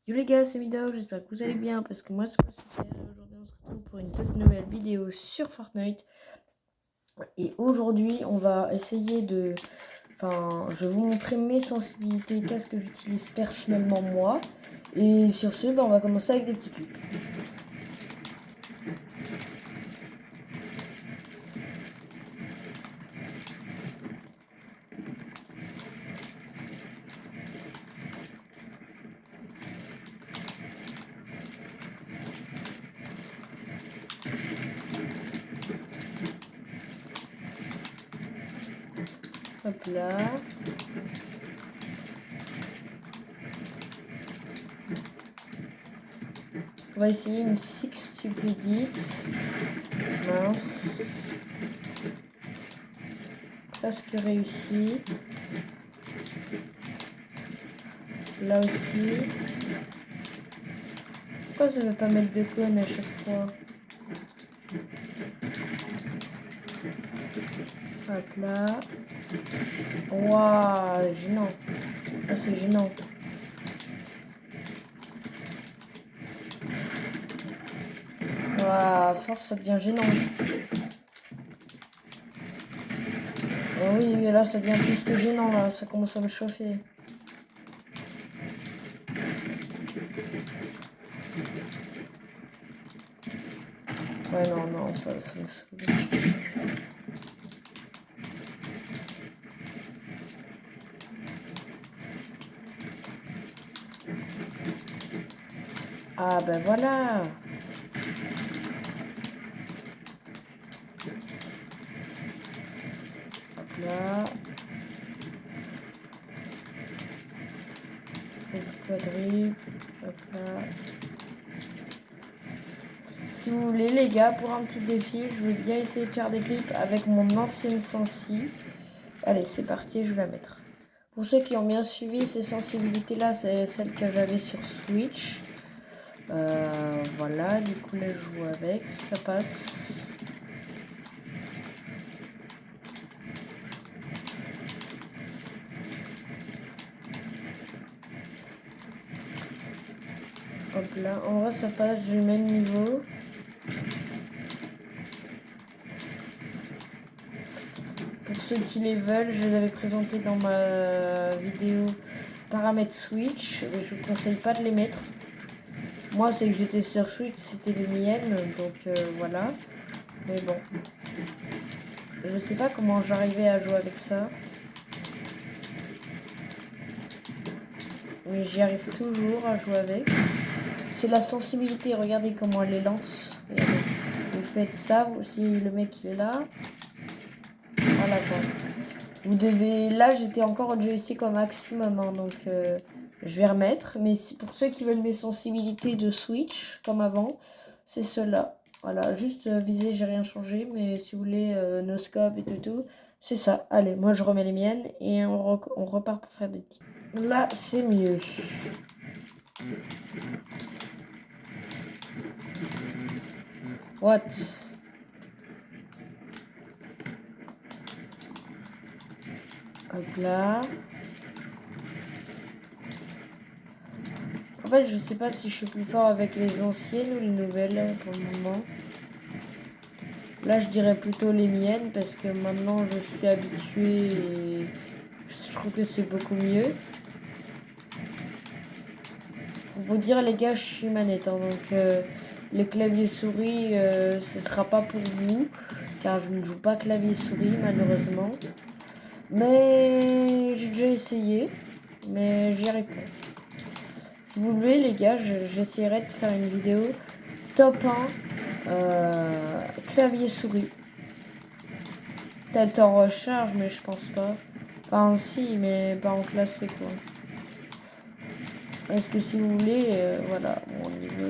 Yo les gars, c'est Midao, j'espère que vous allez bien parce que moi ça va super. Aujourd'hui on se retrouve pour une toute nouvelle vidéo sur Fortnite. Et aujourd'hui on va essayer de... Enfin, je vais vous montrer mes sensibilités, qu'est-ce que j'utilise personnellement moi. Et sur ce, on va commencer avec des petits clips. Hop là. On va essayer une sextuplédite. Mince. Presque réussi. Là aussi. Pourquoi ça ne veut pas mettre de cône à chaque fois? Hop là. Waouh, gênant. Ah, c'est gênant. Waouh, à force, ça devient gênant. Oh oui, mais là, ça devient plus que gênant, là. Ça commence à me chauffer. Ouais, non, ça me saoule. Ah, ben voilà. Hop là. Quadruple. Hop là. Si vous voulez, les gars, pour un petit défi, je vais bien essayer de faire des clips avec mon ancienne sensi. Allez, c'est parti, je vais la mettre. Pour ceux qui ont bien suivi, ces sensibilités-là, c'est celles que j'avais sur Switch. Voilà, du coup, là, je joue avec, ça passe. Hop là, en vrai, ça passe, j'ai le même niveau. Pour ceux qui les veulent, je les avais présentés dans ma vidéo paramètres Switch. Mais je vous conseille pas de les mettre. Moi, c'est que j'étais sur Switch, c'était les miennes, donc voilà. Mais bon, je sais pas comment j'arrivais à jouer avec ça. Mais j'y arrive toujours à jouer avec. C'est la sensibilité, regardez comment elle est lente. Regardez. Vous faites ça, si le mec il est là. Voilà quoi. Vous devez... Là, j'étais encore au joystick au maximum, hein, donc je vais remettre. Mais pour ceux qui veulent mes sensibilités de Switch, comme avant, c'est ceux-là. Voilà, juste viser, j'ai rien changé. Mais si vous voulez no scope et tout, c'est ça. Allez, moi je remets les miennes et on repart pour faire des petits. Là, c'est mieux. What? Hop là. En fait, je sais pas si je suis plus fort avec les anciennes ou les nouvelles pour le moment. Là, je dirais plutôt les miennes parce que maintenant, je suis habituée et je trouve que c'est beaucoup mieux. Pour vous dire, les gars, je suis manette, hein, donc les claviers souris, ce sera pas pour vous car je ne joue pas clavier souris malheureusement. Mais j'ai déjà essayé, mais j'y arrive pas. Si vous voulez, les gars, j'essaierai de faire une vidéo top 1 clavier souris. Peut-être en recharge, mais je pense pas. Enfin, si, mais pas en classé, quoi. Parce que si vous voulez, voilà, mon niveau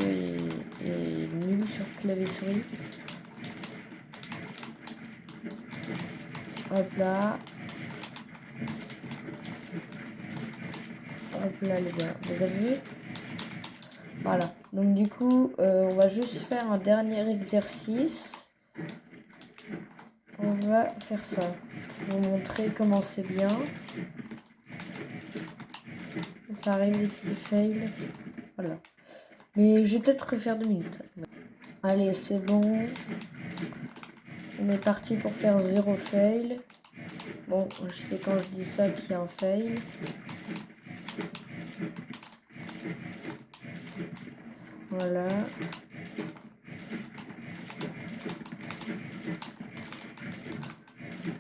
est nul sur clavier souris. Hop là. Hop là, les gars. Vous avez vu? Voilà. Donc, du coup, on va juste faire un dernier exercice. On va faire ça. Pour vous montrer comment c'est bien. Ça arrive des petits fails. Voilà. Mais je vais peut-être refaire 2 minutes. Allez, c'est bon. On est parti pour faire 0 fail. Bon, je sais quand je dis ça qu'il y a un fail. Voilà.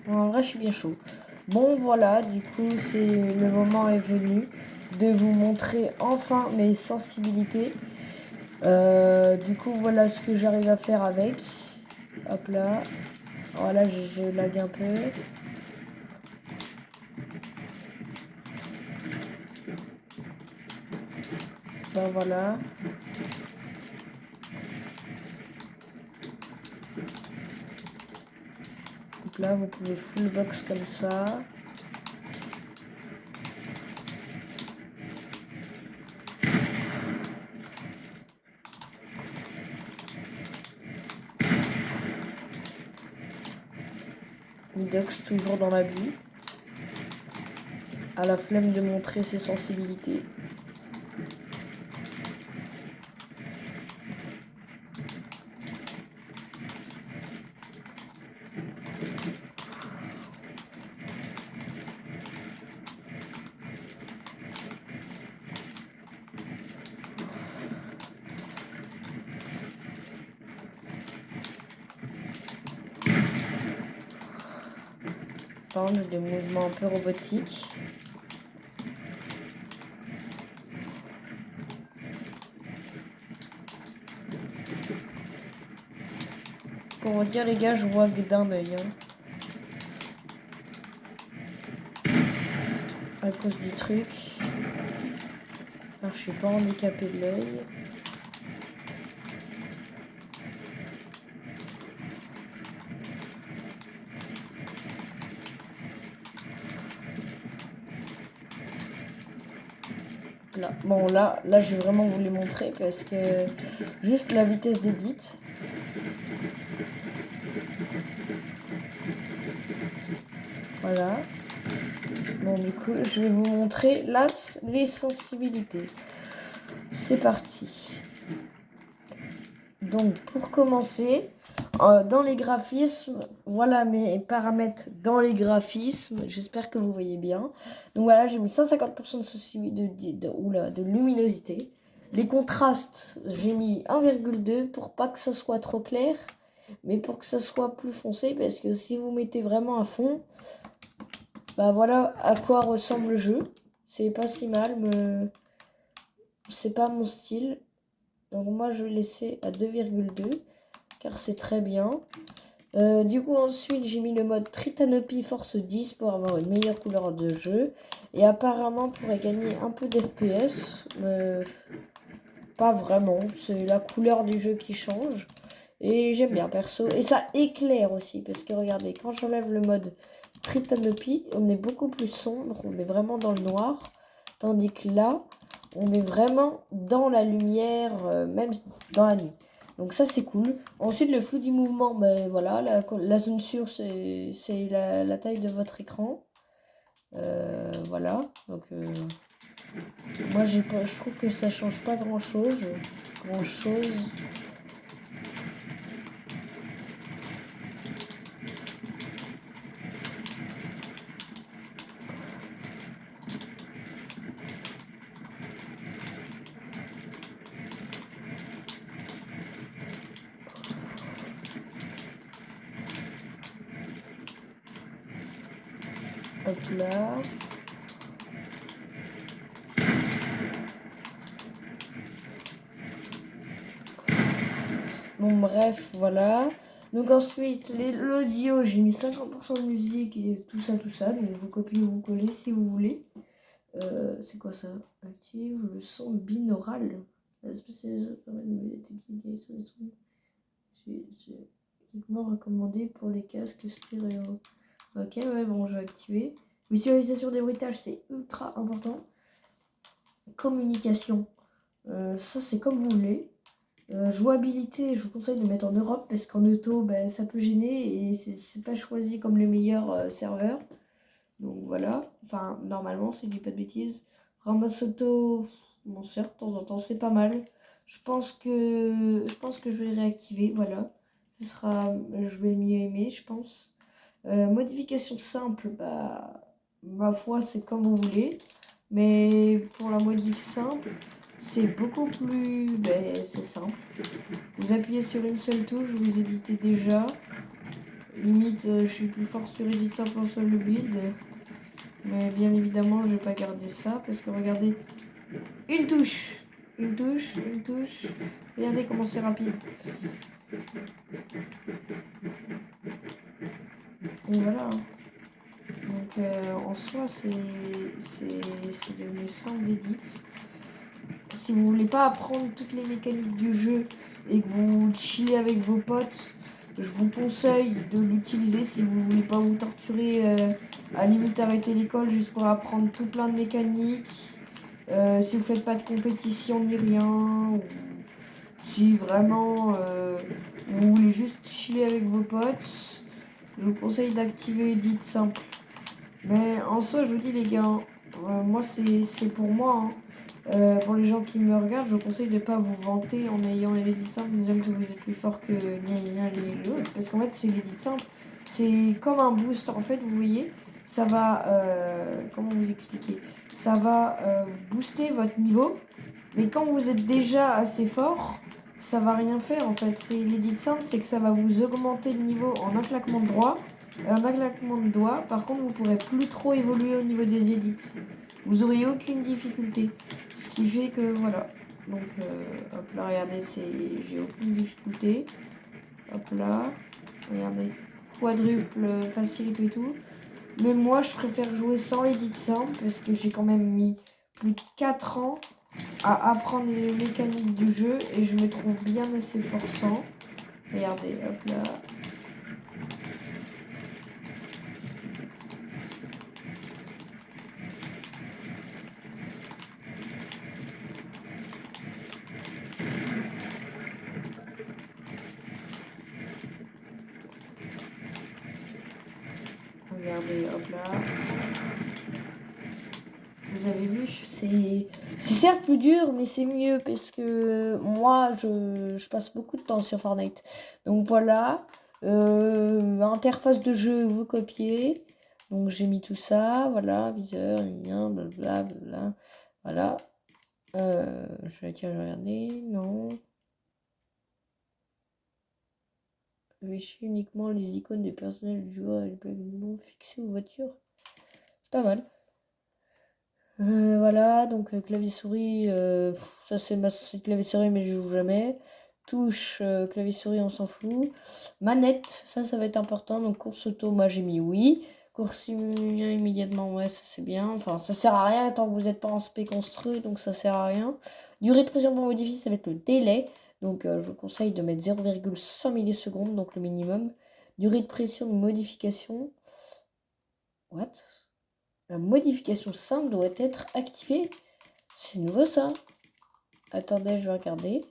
Bon, en vrai, je suis bien chaud. Bon, voilà, du coup, le moment est venu de vous montrer enfin mes sensibilités. Du coup, voilà ce que j'arrive à faire avec. Hop là. Voilà, je lag un peu. Ben voilà. Donc là, vous pouvez full box comme ça. Midox toujours dans l'abus. À la flemme de montrer ses sensibilités. Par contre, j'ai des mouvements un peu robotiques. Pour vous dire, les gars, je vois que d'un œil. Hein. À cause du truc. Alors, je suis pas handicapé de l'œil. Là. Bon, là, je vais vraiment vous les montrer parce que juste la vitesse d'édit. Voilà. Bon, du coup, je vais vous montrer là les sensibilités. C'est parti. Donc, pour commencer, dans les graphismes, voilà mes paramètres dans les graphismes. J'espère que vous voyez bien. Donc voilà, j'ai mis 150% de sensibilité, de luminosité. Les contrastes, j'ai mis 1,2 pour pas que ça soit trop clair, mais pour que ça soit plus foncé, parce que si vous mettez vraiment à fond, bah voilà à quoi ressemble le jeu. C'est pas si mal, mais c'est pas mon style. Donc moi je vais laisser à 2,2 car c'est très bien. Du coup ensuite j'ai mis le mode Tritanopy Force 10 pour avoir une meilleure couleur de jeu. Et apparemment pourrait gagner un peu d'FPS. Pas vraiment, c'est la couleur du jeu qui change. Et j'aime bien perso. Et ça éclaire aussi, parce que regardez, quand j'enlève le mode Tritanopy, on est beaucoup plus sombre, on est vraiment dans le noir. Tandis que là, on est vraiment dans la lumière, même dans la nuit. Donc ça c'est cool. Ensuite le flou du mouvement, ben voilà, la zone sûre c'est la taille de votre écran. Voilà, donc moi je trouve que ça change pas grand chose. Hop là. Bon bref, voilà. Donc ensuite, l'audio, j'ai mis 50% de musique et tout ça, Donc vous copiez ou vous collez si vous voulez. C'est quoi ça? Active le son binaural. La spécialisation permet de détecter les sons. C'est uniquement recommandé pour les casques stéréo. Ok, ouais, bon, je vais activer. Visualisation des bruitages, c'est ultra important. Communication, ça c'est comme vous voulez. Jouabilité, je vous conseille de mettre en Europe parce qu'en auto, ben, ça peut gêner et c'est pas choisi comme les meilleurs serveurs. Donc voilà, enfin normalement, si je dis pas de bêtises. Ramasse auto, m'en sers de temps en temps, c'est pas mal. Je pense que je vais le réactiver, voilà. Je vais mieux aimer, je pense. Modification simple, bah, ma foi, c'est comme vous voulez. Mais pour la modif simple, c'est beaucoup plus... Ben, c'est simple. Vous appuyez sur une seule touche, vous éditez déjà. Limite, je suis plus fort sur edit simple en solo build. Mais bien évidemment, je vais pas garder ça parce que regardez, une touche, une touche, une touche. Regardez comment c'est rapide. Et voilà. Donc en soi, c'est devenu simple d'édit. Si vous voulez pas apprendre toutes les mécaniques du jeu et que vous chillez avec vos potes, je vous conseille de l'utiliser si vous voulez pas vous torturer, à limite arrêter l'école juste pour apprendre tout plein de mécaniques. Si vous faites pas de compétition ni rien, ou si vraiment vous voulez juste chiller avec vos potes, je vous conseille d'activer Edit simple. Mais en soi, je vous dis les gars, moi c'est pour moi. Hein. Pour les gens qui me regardent, je vous conseille de ne pas vous vanter en ayant l'Edit simple, en disant que vous êtes plus fort que les autres. Parce qu'en fait, c'est l'Edit simple. C'est comme un boost. En fait, vous voyez, ça va. Comment vous expliquer? Ça va booster votre niveau. Mais quand vous êtes déjà assez fort, ça va rien faire en fait. C'est l'Edit simple, c'est que ça va vous augmenter le niveau en un claquement de doigts. Un claquement de doigts. Par contre, vous ne pourrez plus trop évoluer au niveau des edits. Vous aurez aucune difficulté. Ce qui fait que voilà. Donc hop là, regardez, j'ai aucune difficulté. Hop là. Regardez. Quadruple facilité et tout. Mais moi je préfère jouer sans l'édit simple parce que j'ai quand même mis plus de 4 ans à apprendre les mécaniques du jeu et je me trouve bien assez forçant. Regardez, hop là. Regardez, hop là. Vous avez vu, c'est certes plus dur, mais c'est mieux parce que moi, je passe beaucoup de temps sur Fortnite. Donc voilà, interface de jeu, vous copiez. Donc j'ai mis tout ça, voilà, viseur, blablabla, voilà. Je vais regarder, non. Afficher uniquement les icônes des personnages du joueur et les plaques de nom fixées aux voitures. C'est pas mal. Voilà, donc clavier souris, ça c'est clavier souris mais je joue jamais. Touche, clavier souris, on s'en fout. Manette, ça va être important. Donc course auto, moi j'ai mis oui. Course immédiatement, ouais, ça c'est bien. Enfin, ça sert à rien tant que vous n'êtes pas en spé construit, donc ça sert à rien. Durée de pression pour modifier, ça va être le délai. Donc je vous conseille de mettre 0,100 millisecondes, donc le minimum. Durée de pression de modification. What? La modification simple doit être activée. C'est nouveau ça. Attendez, je vais regarder.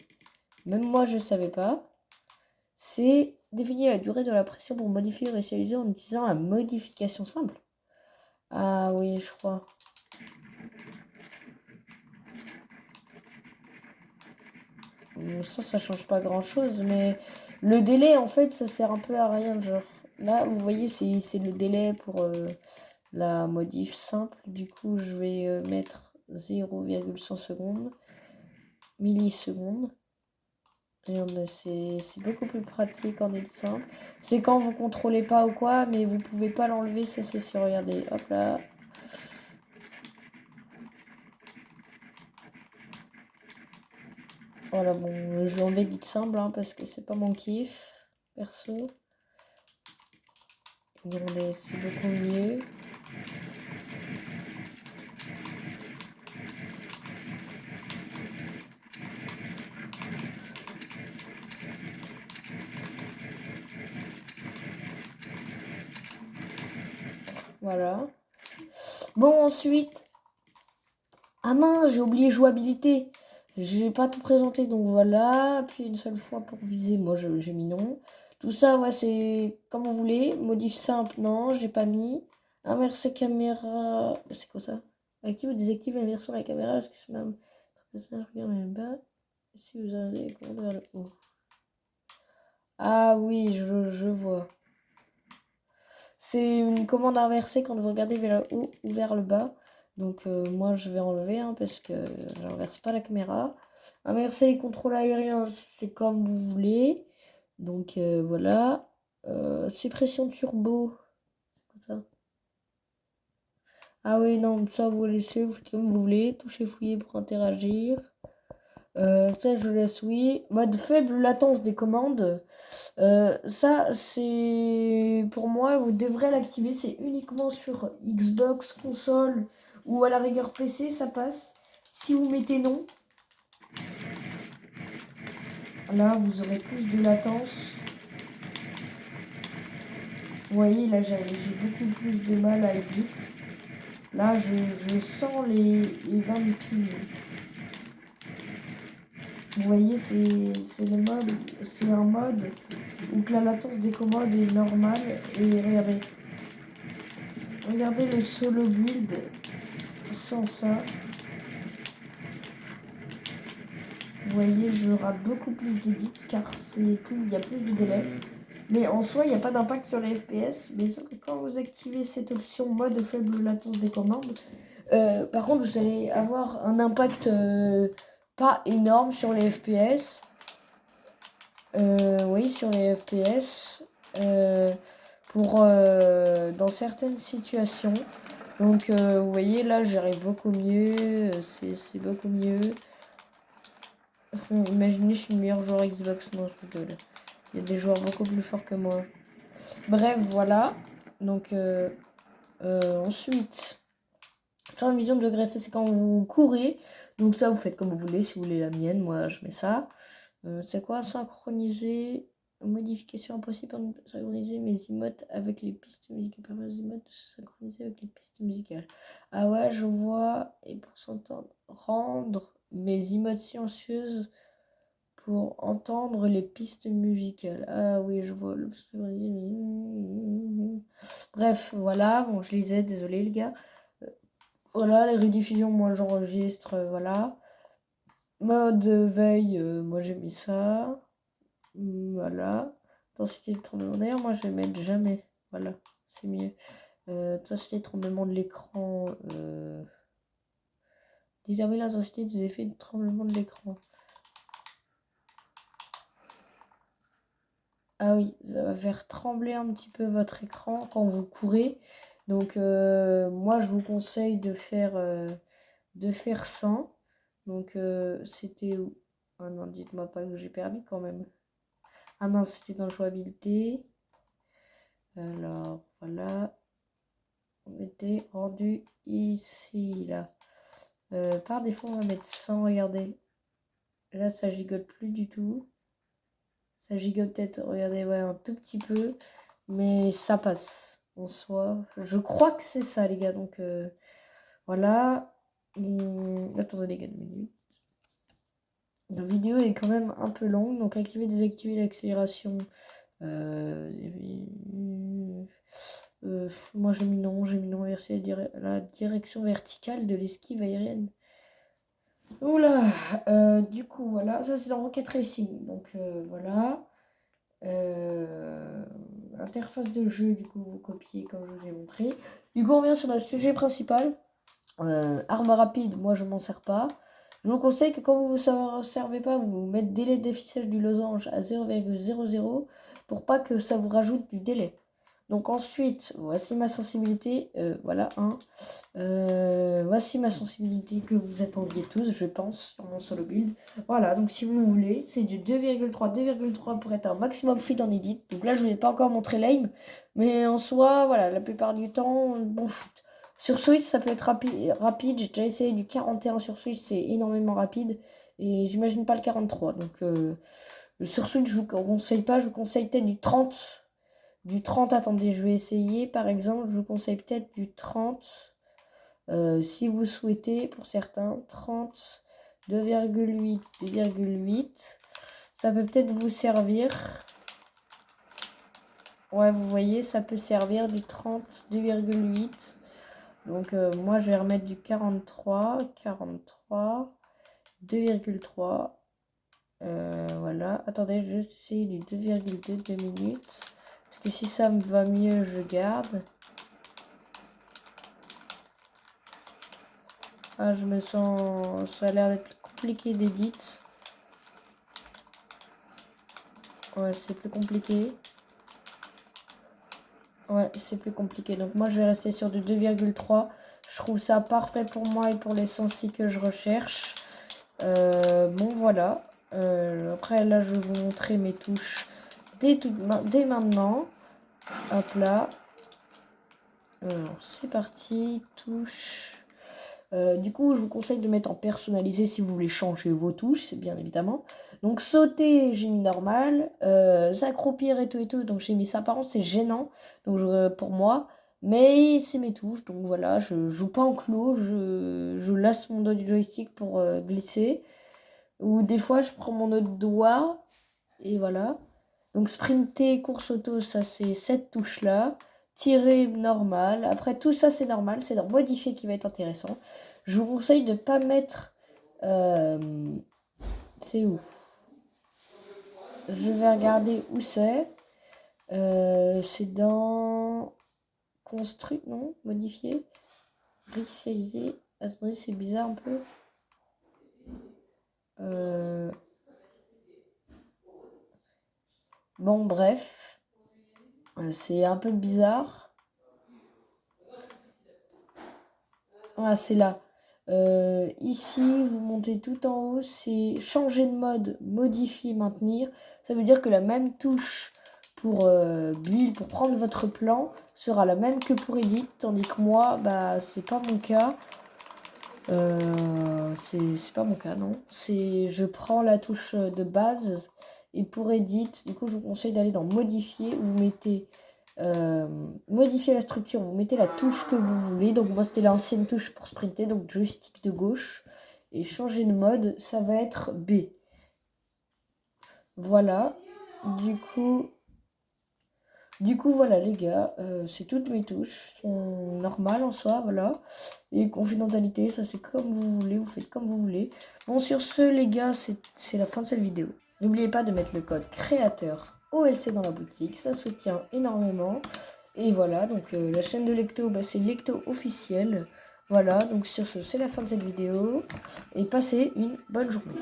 Même moi, je ne savais pas. C'est définir la durée de la pression pour modifier et réaliser en utilisant la modification simple. Ah oui, je crois. Bon, ça change pas grand-chose. Mais le délai, en fait, ça sert un peu à rien. Genre, là, vous voyez, c'est le délai pour la modif simple. Du coup, je vais mettre 0,100 secondes. Millisecondes. Regarde, c'est beaucoup plus pratique en est simple. C'est quand vous contrôlez pas ou quoi, mais vous pouvez pas l'enlever, ça c'est sûr. Regardez, hop là. Voilà, bon, je vais enlever dit simple hein, parce que c'est pas mon kiff, perso. Regardez, c'est beaucoup mieux. Voilà. Bon, ensuite. Ah mince, j'ai oublié jouabilité. J'ai pas tout présenté, donc voilà. Puis une seule fois pour viser, moi j'ai mis non. Tout ça, ouais, c'est comme vous voulez. Modif simple, non, j'ai pas mis. Inverser caméra. C'est quoi ça? Active ou désactive l'inversion de la caméra. Est-ce que c'est même Passage, regardez le bas. Si vous allez commander vers le haut. Ah oui, je vois. C'est une commande inversée quand vous regardez vers le haut ou vers le bas. Donc moi je vais enlever parce que j'inverse pas la caméra. Inverser les contrôles aériens, c'est comme vous voulez. Donc voilà. Suppression turbo. C'est quoi ça? Ah oui, non, ça vous laissez, vous faites comme vous voulez. Touchez fouiller pour interagir. Ça je laisse oui. Mode faible latence des commandes. Ça, c'est pour moi, vous devrez l'activer. C'est uniquement sur Xbox, console ou à la rigueur PC, ça passe. Si vous mettez non, là, vous aurez plus de latence. Vous voyez, là, j'ai beaucoup plus de mal à edit. Là, je sens les 20 ping. Vous voyez, c'est le mode, c'est un mode où la latence des commandes est normale. Et regardez le solo build sans ça. Vous voyez, je rate beaucoup plus d'édits car il y a plus de délai. Mais en soi, il n'y a pas d'impact sur les FPS. Mais sauf que quand vous activez cette option mode faible latence des commandes, par contre, vous allez avoir un impact pas énorme sur les FPS. Oui, sur les FPS. Dans certaines situations. Donc, vous voyez, là, j'arrive beaucoup mieux. C'est beaucoup mieux. Imaginez, je suis le meilleur joueur Xbox, non, je rigole. Il y a des joueurs beaucoup plus forts que moi. Bref, voilà. Donc, ensuite, champ de vision de degré, c'est quand vous courez. Donc ça, vous faites comme vous voulez. Si vous voulez la mienne, moi, je mets ça. C'est quoi? Synchroniser. Modification impossible pour synchroniser mes emotes avec les pistes musicales. Permettre aux emotes de se synchroniser avec les pistes musicales. Ah ouais, je vois. Et pour s'entendre, rendre mes emotes silencieuses pour entendre les pistes musicales. Ah oui, je vois. Bref, voilà. Bon, je lisais, désolé les gars. Voilà, les rediffusions, moi j'enregistre, voilà. Mode veille, moi j'ai mis ça. Voilà. Intensité de tremblement d'air, moi je vais mettre jamais. Voilà, c'est mieux. Intensité de tremblement de l'écran. Déterminer l'intensité des effets de tremblement de l'écran. Ah oui, ça va faire trembler un petit peu votre écran quand vous courez. Donc moi je vous conseille de faire 100. Donc c'était où? Ah non, dites-moi pas que j'ai perdu quand même. Ah mince, c'était dans jouabilité. Alors voilà. On était rendu ici là. Par défaut on va mettre 100, regardez. Là ça gigote plus du tout. Ça gigote peut-être, regardez, ouais, un tout petit peu. Mais ça passe en soi. Je crois que c'est ça les gars. Donc voilà. Attendez les gars, 2 minutes. La vidéo est quand même un peu longue. Donc activer, désactiver l'accélération. Moi j'ai mis non, inverser la direction verticale de l'esquive aérienne. Oula, du coup voilà, ça c'est dans Rocket Racing. Donc voilà. Interface de jeu, du coup vous copiez comme je vous ai montré. Du coup on vient sur le sujet principal. Arme rapide, moi je m'en sers pas. Je vous conseille que quand vous ne servez pas, vous mettez délai d'affichage du losange à 0,00 pour pas que ça vous rajoute du délai. Donc ensuite, voici ma sensibilité. Voilà, voici ma sensibilité que vous attendiez tous, je pense, sur mon solo build. Voilà, donc si vous voulez, c'est du 2,3. 2,3 pour être un maximum fluide en edit. Donc là, je ne vais pas encore montrer l'aim. Mais en soi, voilà, la plupart du temps, bon shoot. Sur Switch, ça peut être rapide. J'ai déjà essayé du 41 sur Switch, c'est énormément rapide. Et j'imagine pas le 43. Donc sur Switch, je vous conseille pas. Je vous conseille peut-être du 30. Du 30, attendez, je vais essayer. Par exemple, je vous conseille peut-être du 30. Si vous souhaitez, pour certains, 30, 2,8, 2,8. Ça peut peut-être vous servir. Ouais, vous voyez, ça peut servir du 30, 2,8. Donc moi je vais remettre du 43, 43, 2,3. Voilà. Attendez, je vais juste essayer les 2,2, 2 minutes. Parce que si ça me va mieux, je garde. Ah, je me sens... Ça a l'air d'être compliqué d'édit. Ouais, c'est plus compliqué. Ouais, c'est plus compliqué. Donc moi, je vais rester sur du 2,3. Je trouve ça parfait pour moi et pour les sensi que je recherche. Bon, voilà. Après, là, je vais vous montrer mes touches dès maintenant. Hop là. C'est parti. Touche. Du coup, je vous conseille de mettre en personnalisé si vous voulez changer vos touches, c'est bien évidemment. Donc sauter, j'ai mis normal. S'accroupir et tout, donc j'ai mis ça. Par contre, c'est gênant donc pour moi. Mais c'est mes touches, donc voilà, je joue pas en clos, je laisse mon doigt du joystick pour glisser. Ou des fois, je prends mon autre doigt et voilà. Donc sprinter, course auto, ça c'est cette touche-là. Tirer normal. Après tout ça c'est normal, c'est dans modifier qui va être intéressant. Je vous conseille de ne pas mettre... c'est où? Je vais regarder où c'est. C'est dans... Construire, non? Modifier. Réinitialiser. Attendez, c'est bizarre un peu. Bon, bref. C'est un peu bizarre. Ah, c'est là. Ici, vous montez tout en haut, c'est changer de mode, modifier, maintenir. Ça veut dire que la même touche pour build, pour prendre votre plan, sera la même que pour edit. Tandis que moi, bah, c'est pas mon cas. C'est pas mon cas, non. Je prends la touche de base et pour edit, du coup, je vous conseille d'aller dans modifier. Vous mettez modifier la structure, vous mettez la touche que vous voulez. Donc moi c'était l'ancienne touche pour sprinter, donc joystick de gauche. Et changer de mode, ça va être B. Voilà. Du coup voilà les gars, c'est toutes mes touches sont normales en soi, voilà. Et confidentialité, ça c'est comme vous voulez, vous faites comme vous voulez. Bon sur ce les gars, c'est la fin de cette vidéo. N'oubliez pas de mettre le code créateur OLC dans la boutique, ça soutient énormément. Et voilà, donc la chaîne de Lecto, bah, c'est Lecto officiel. Voilà, donc sur ce, c'est la fin de cette vidéo. Et passez une bonne journée.